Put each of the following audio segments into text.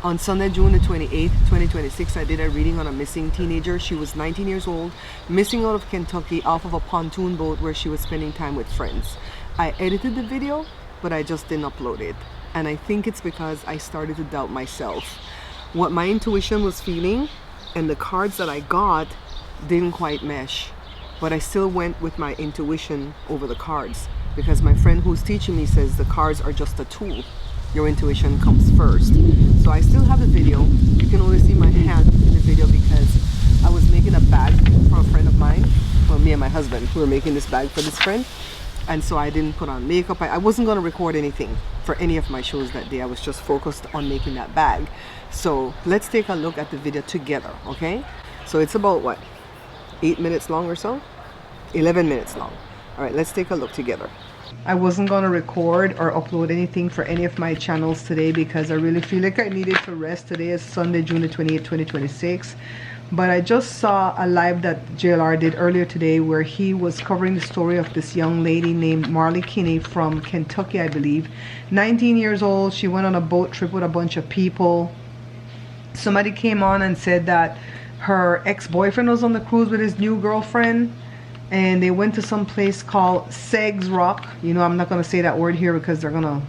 On Sunday, June the 28th, 2026, I did a reading on a missing teenager. She was 19 years old, missing out of Kentucky off of a pontoon boat where she was spending time with friends. I edited the video, but I just didn't upload it. And I think it's because I started to doubt myself. What my intuition was feeling and the cards that I got didn't quite mesh. But I still went with my intuition over the cards because my friend who's teaching me says the cards are just a tool. Your intuition comes first. So I still have the video. You can only see my hand in the video because I was making a bag for a friend of mine. Well, me and my husband, we were making this bag for this friend. And so I didn't put on makeup. I wasn't going to record anything for any of my shows that day. I was just focused on making that bag. So let's take a look at the video together, okay? So it's about what? 8 minutes long or so? 11 minutes long. All right, let's take a look together. I wasn't going to record or upload anything for any of my channels today because I really feel like I needed to rest. Today is Sunday, June the 28th, 2026. But I just saw a live that JLR did earlier today where he was covering the story of this young lady named Marly Kinney from Kentucky, I believe. 19 years old. She went on a boat trip with a bunch of people. Somebody came on and said that her ex-boyfriend was on the cruise with his new girlfriend. And they went to some place called Segs Rock. You know, I'm not going to say that word here because they're going to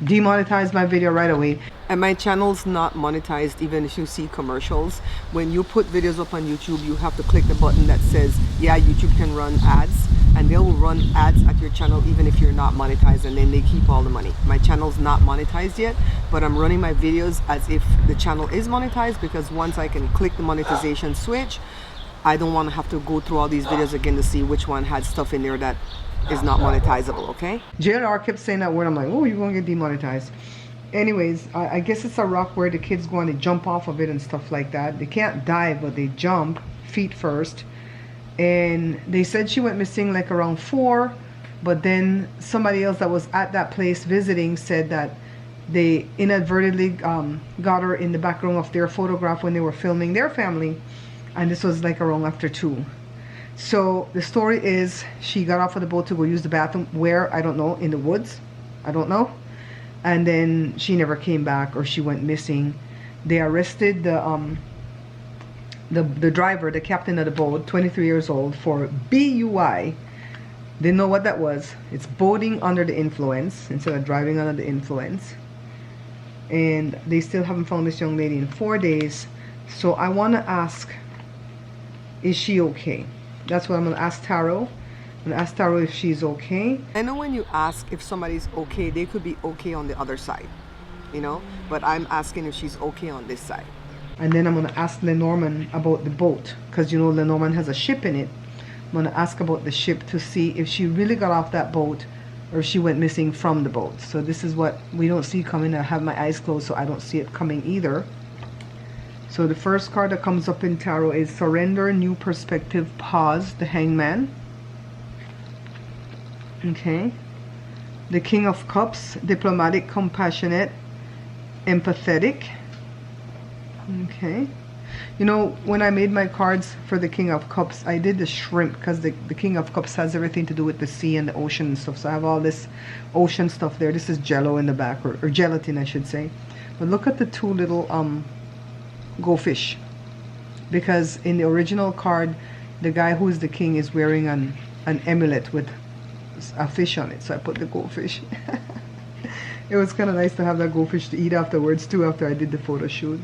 demonetize my video right away. And my channel's not monetized even if you see commercials. When you put videos up on YouTube, you have to click the button that says, yeah, YouTube can run ads. And they will run ads at your channel even if you're not monetized, and then they keep all the money. My channel's not monetized yet, but I'm running my videos as if the channel is monetized because once I can click the monetization switch, I don't want to have to go through all these videos again to see which one had stuff in there that is not monetizable, okay? JLR kept saying that word. I'm like, oh, you're going to get demonetized. Anyways, I guess it's a rock where the kids go and they jump off of it and stuff like that. They can't dive, but they jump feet first. And they said she went missing like around 4. But then somebody else that was at that place visiting said that they inadvertently got her in the back room of their photograph when they were filming their family. And this was like around after 2. So the story is she got off of the boat to go use the bathroom. Where? I don't know. In the woods? I don't know. And then she never came back, or she went missing. They arrested the driver, the captain of the boat, 23 years old, for BUI. Didn't know what that was. It's boating under the influence instead of driving under the influence. And they still haven't found this young lady in 4 days. So I want to ask, is she okay? That's what I'm going to ask Tarot. I'm going to ask Tarot if she's okay. I know when you ask if somebody's okay, they could be okay on the other side, you know? But I'm asking if she's okay on this side. And then I'm going to ask Lenormand about the boat. Because, you know, Lenormand has a ship in it. I'm going to ask about the ship to see if she really got off that boat or she went missing from the boat. So this is what we don't see coming. I have my eyes closed, so I don't see it coming either. So the first card that comes up in Tarot is Surrender, New Perspective, Pause, the Hangman. Okay. The King of Cups, Diplomatic, Compassionate, Empathetic. Okay. You know, when I made my cards for the King of Cups, I did the shrimp because the King of Cups has everything to do with the sea and the ocean and stuff. So I have all this ocean stuff there. This is jello in the back, or gelatin, I should say. But look at the two little go fish, because in the original card the guy who is the king is wearing an amulet with a fish on it, so I put the goldfish. It was kind of nice to have that goldfish to eat afterwards too, after I did the photo shoot.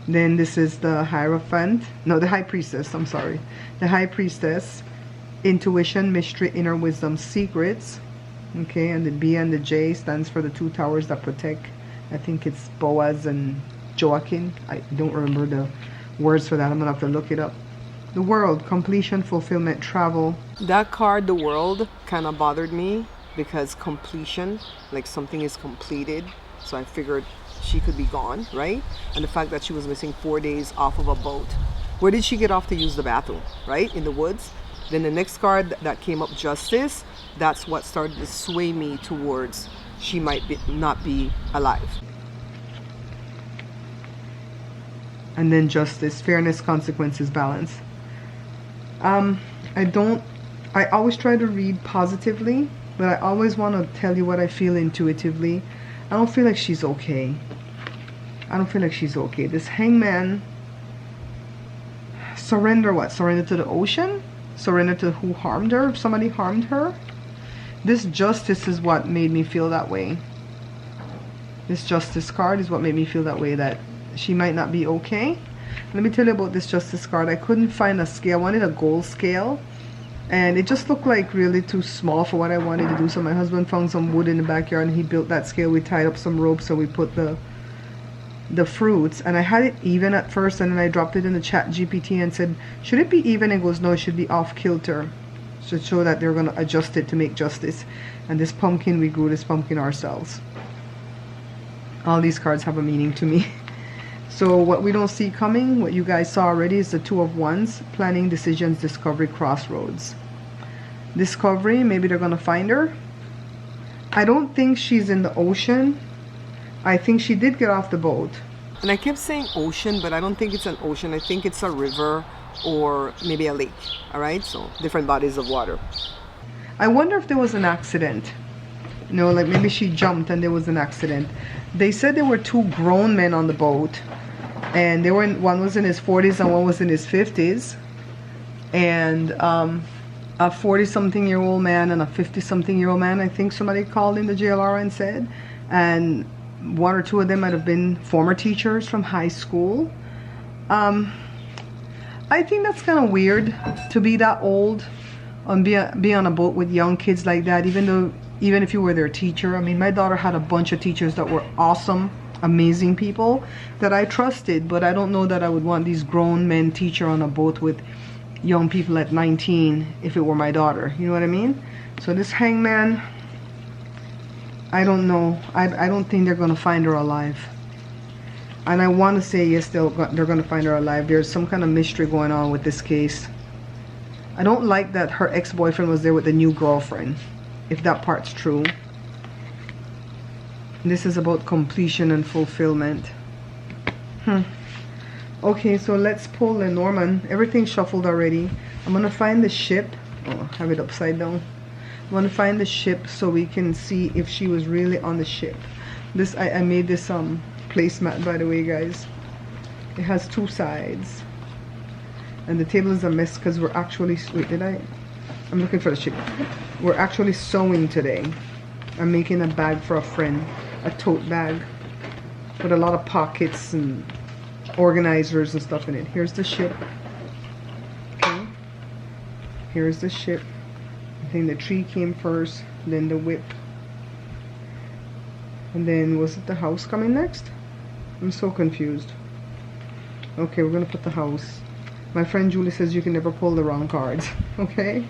Then this is the Hierophant, no, the High Priestess, I'm sorry, the High Priestess, Intuition, Mystery, Inner Wisdom, Secrets. Okay, and the B and the J stands for the 2 towers that protect. I think it's Boaz and Joachim. I don't remember the words for that. I'm gonna have to look it up. The World, Completion, Fulfillment, Travel. That card, the World, kind of bothered me because completion, like something is completed. So I figured she could be gone, right? And the fact that she was missing 4 days off of a boat. Where did she get off to use the bathroom? Right? In the woods? Then the next card that came up, Justice, that's what started to sway me towards she might not be alive. And then Justice, Fairness, Consequences, Balance. I always try to read positively, but I always want to tell you what I feel intuitively. I don't feel like she's okay. I don't feel like she's okay. This hangman, surrender what? Surrender to the ocean? Surrender to who harmed her? If somebody harmed her? This justice is what made me feel that way. This justice card is what made me feel that way, that she might not be okay. Let me tell you about this justice card. I couldn't find a scale. I wanted a gold scale, and it just looked like really too small for what I wanted to do. So my husband found some wood in the backyard and he built that scale. We tied up some ropes, so we put the fruits, and I had it even at first, and then I dropped it in the chat GPT and said, should it be even? It goes, no, it should be off kilter, to show that they're going to adjust it to make justice. And this pumpkin, we grew this pumpkin ourselves. All these cards have a meaning to me. So what we don't see coming, what you guys saw already, is the Two of Wands, planning, decisions, discovery, crossroads. Discovery, maybe they're going to find her. I don't think she's in the ocean. I think she did get off the boat. And I kept saying ocean, but I don't think it's an ocean. I think it's a river or maybe a lake. All right, so different bodies of water. I wonder if there was an accident. You know, like maybe she jumped and there was an accident. They said there were two grown men on the boat, and they were one was in his 40s and one was in his 50s, and a 40-something-year-old man and a 50-something-year-old man, I think somebody called in the JLR and said, and one or two of them might have been former teachers from high school. I think that's kind of weird to be that old and be on a boat with young kids like that, even if you were their teacher. I mean, my daughter had a bunch of teachers that were awesome, amazing people that I trusted, but I don't know that I would want these grown men teacher on a boat with young people at 19 if it were my daughter. You know what I mean? So this hangman, I don't know. I don't think they're going to find her alive. And I want to say yes, they're going to find her alive. There's some kind of mystery going on with this case. I don't like that her ex-boyfriend was there with the new girlfriend, if that part's true. This is about completion and fulfillment. Okay, so let's pull Lenormand. Everything's shuffled already. I'm going to find the ship. Oh, have it upside down. I'm going to find the ship so we can see if she was really on the ship. This I made this placemat, by the way, guys. It has two sides. And the table is a mess because we're actually... Wait, I'm looking for the ship. We're actually sewing today. I'm making a bag for a friend. A tote bag. With a lot of pockets and organizers and stuff in it. Here's the ship. Okay. Here's the ship. I think the tree came first, then the whip. And then was it the house coming next? I'm so confused. Okay, we're gonna put the house. My friend Julie says you can never pull the wrong cards. Okay?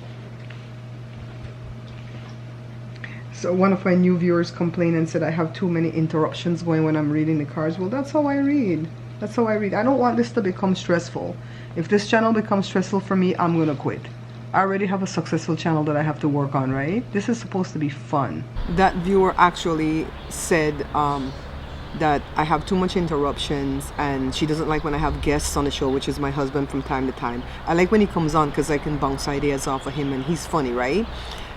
So one of my new viewers complained and said I have too many interruptions going when I'm reading the cards. Well, that's how I read. That's how I read. I don't want this to become stressful. If this channel becomes stressful for me, I'm gonna quit. I already have a successful channel that I have to work on, right? This is supposed to be fun. That viewer actually said that I have too much interruptions, and she doesn't like when I have guests on the show, which is my husband from time to time. I like when he comes on because I can bounce ideas off of him and he's funny, right?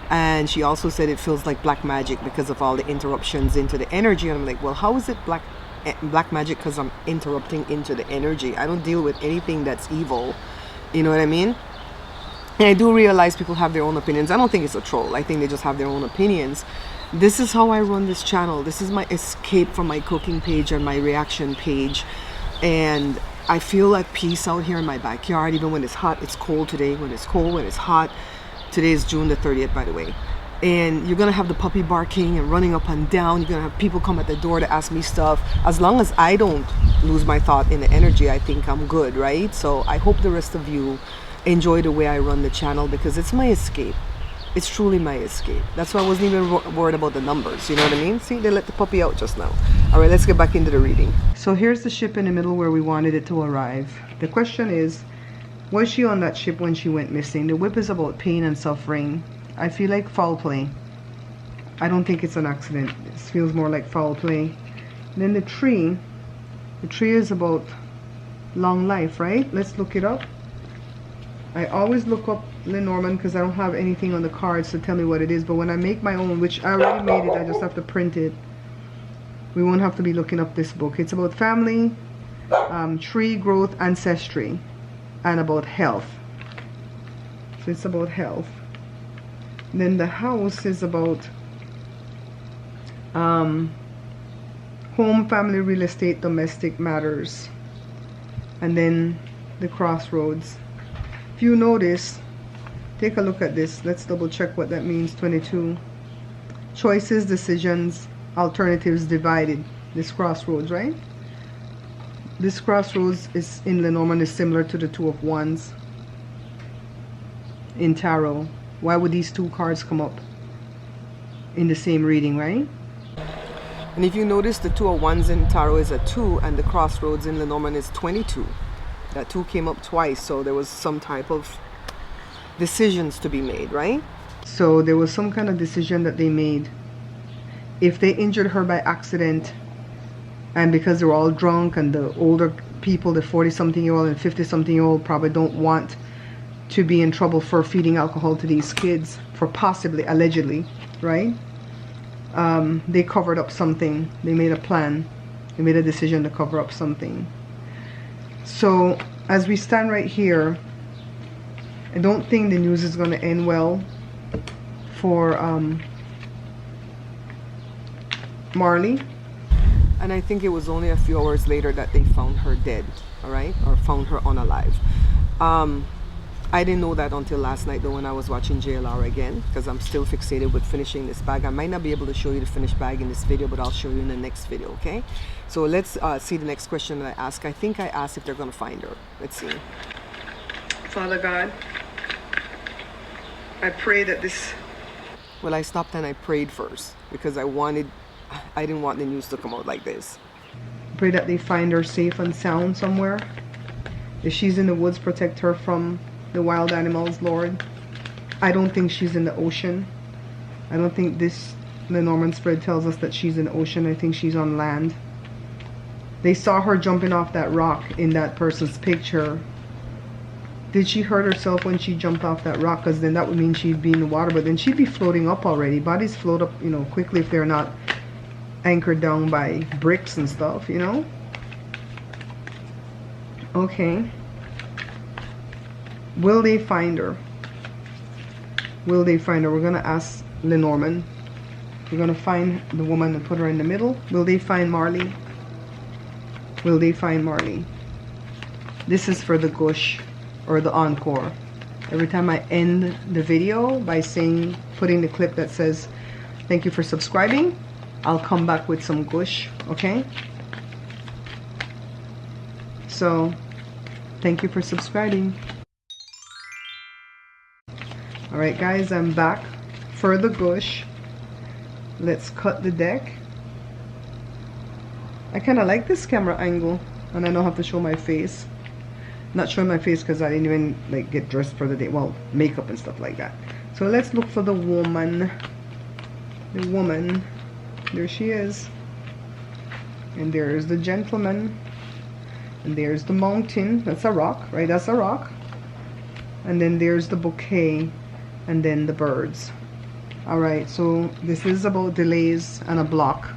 And she also said it feels like black magic because of all the interruptions into the energy. And I'm like, well, how is it black magic? Because I'm interrupting into the energy. I don't deal with anything that's evil. You know what I mean? And I do realize people have their own opinions. I don't think it's a troll. I think they just have their own opinions. This is how I run this channel. This is my escape from my cooking page and my reaction page. And I feel at peace out here in my backyard, even when it's hot. It's cold today. When it's cold, when it's hot. Today is June the 30th, by the way. And you're gonna have the puppy barking and running up and down. You're gonna have people come at the door to ask me stuff. As long as I don't lose my thought in the energy, I think I'm good, right? So I hope the rest of you enjoy the way I run the channel, because it's my escape. It's truly my escape. That's why I wasn't even worried about the numbers. You know what I mean? See, they let the puppy out just now. All right, let's get back into the reading. So here's the ship in the middle where we wanted it to arrive. The question is, was she on that ship when she went missing? The whip is about pain and suffering. I feel like foul play. I don't think it's an accident. This feels more like foul play. And then the tree is about long life, right? Let's look it up. I always look up Lenormand because I don't have anything on the cards to tell me what it is. But when I make my own, which I already made it, I just have to print it. We won't have to be looking up this book. It's about family, tree growth, ancestry, and about health. So it's about health. Then the house is about home, family, real estate, domestic matters. And then the crossroads. If you notice, take a look at this. Let's double check what that means. 22. Choices, decisions, alternatives, divided. This crossroads, right? This crossroads is in Lenormand is similar to the Two of Wands in tarot. Why would these two cards come up in the same reading, right? And if you notice, the Two of Wands in tarot is a 2, and the crossroads in Lenormand is 22. That 2 came up twice, so there was some type of decisions to be made, right? So there was some kind of decision that they made. If they injured her by accident, and because they were all drunk, and the older people, the 40-something-year-old and 50-something-year-old, probably don't want to be in trouble for feeding alcohol to these kids, for possibly, allegedly, right? They covered up something. They made a plan. They made a decision to cover up something. So as we stand right here, I don't think the news is going to end well for Marly. And I think it was only a few hours later that they found her dead, all right, or found her unalive. I didn't know that until last night, though, when I was watching JLR again, because I'm still fixated with finishing this bag. I might not be able to show you the finished bag in this video, but I'll show you in the next video, okay? So let's see the next question that I ask. I think I asked if they're going to find her. Let's see. Father God, I pray that this... Well, I stopped and I prayed first, because I didn't want the news to come out like this. Pray that they find her safe and sound somewhere. If she's in the woods, protect her from the wild animals, Lord. I don't think she's in the ocean. I don't think this Lenormand spread tells us that she's in the ocean. I think she's on land. They saw her jumping off that rock in that person's picture. Did she hurt herself when she jumped off that rock? Because then that would mean she'd be in the water, but then she'd be floating up already. Bodies float up, you know, quickly if they're not anchored down by bricks and stuff, you know. Okay. Will they find her? Will they find her? We're gonna ask Lenormand. We're gonna find the woman and put her in the middle. Will they find Marly? Will they find Marly? This is for the gush or the encore. Every time I end the video by saying, putting the clip that says thank you for subscribing, I'll come back with some gush, okay? So thank you for subscribing. Alright guys, I'm back for the gush. Let's cut the deck. I kind of like this camera angle, and I don't have to show my face. Not showing my face because I didn't even like get dressed for the day, well, makeup and stuff like that. So let's look for the woman. The woman, there she is. And there's the gentleman. And there's the mountain. That's a rock, right? That's a rock. And then there's the bouquet. And then the birds. Alright, so this is about delays and a block,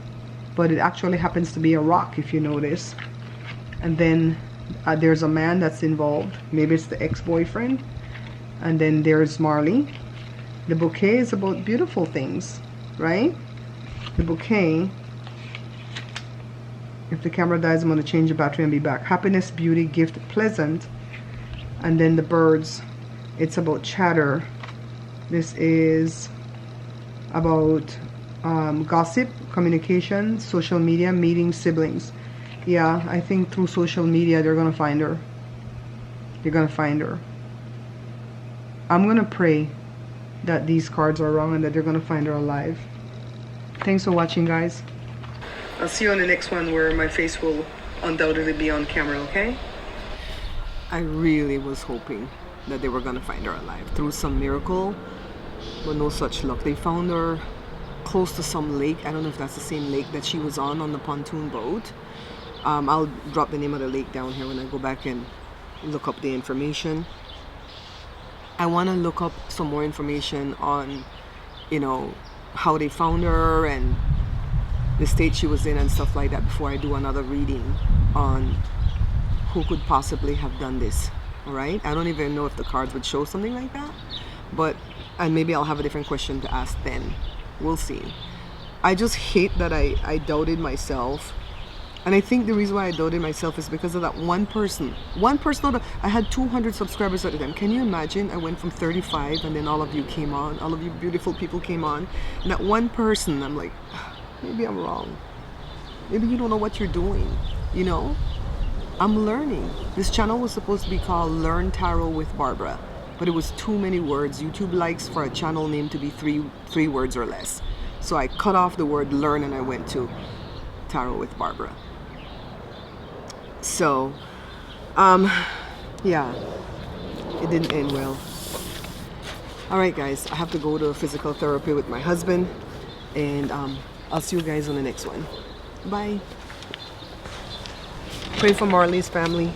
but it actually happens to be a rock, if you notice. And then there's a man that's involved. Maybe it's the ex-boyfriend. And then there's Marly. The bouquet is about beautiful things, right? The bouquet, if the camera dies, I'm going to change the battery and be back. Happiness, beauty, gift, pleasant. And then the birds, it's about chatter. This is about gossip, communication, social media, meeting, siblings. Yeah, I think through social media they're going to find her. They're going to find her. I'm going to pray that these cards are wrong and that they're going to find her alive. Thanks for watching, guys. I'll see you on the next one where my face will undoubtedly be on camera, okay? I really was hoping that they were going to find her alive through some miracle, but no such luck. They found her close to some lake. I don't know if that's the same lake that she was on the pontoon boat. I'll drop the name of the lake down here when I go back and look up the information. I want to look up some more information on, you know, how they found her and the state she was in and stuff like that before I do another reading on who could possibly have done this. All right, I don't even know if the cards would show something like that, but and maybe I'll have a different question to ask then. We'll see. I just hate that I doubted myself. And I think the reason why I doubted myself is because of that one person. I had 200 subscribers at the time. Can you imagine? I went from 35 and then all of you came on. All of you beautiful people came on. And that one person, I'm like, maybe I'm wrong. Maybe you don't know what you're doing, you know? I'm learning. This channel was supposed to be called Learn Tarot with Barbara, but it was too many words. YouTube likes for a channel name to be three words or less. So I cut off the word learn and I went to Tarot with Barbara. So, yeah, it didn't end well. All right, guys, I have to go to physical therapy with my husband, and I'll see you guys on the next one. Bye. Pray for Marley's family.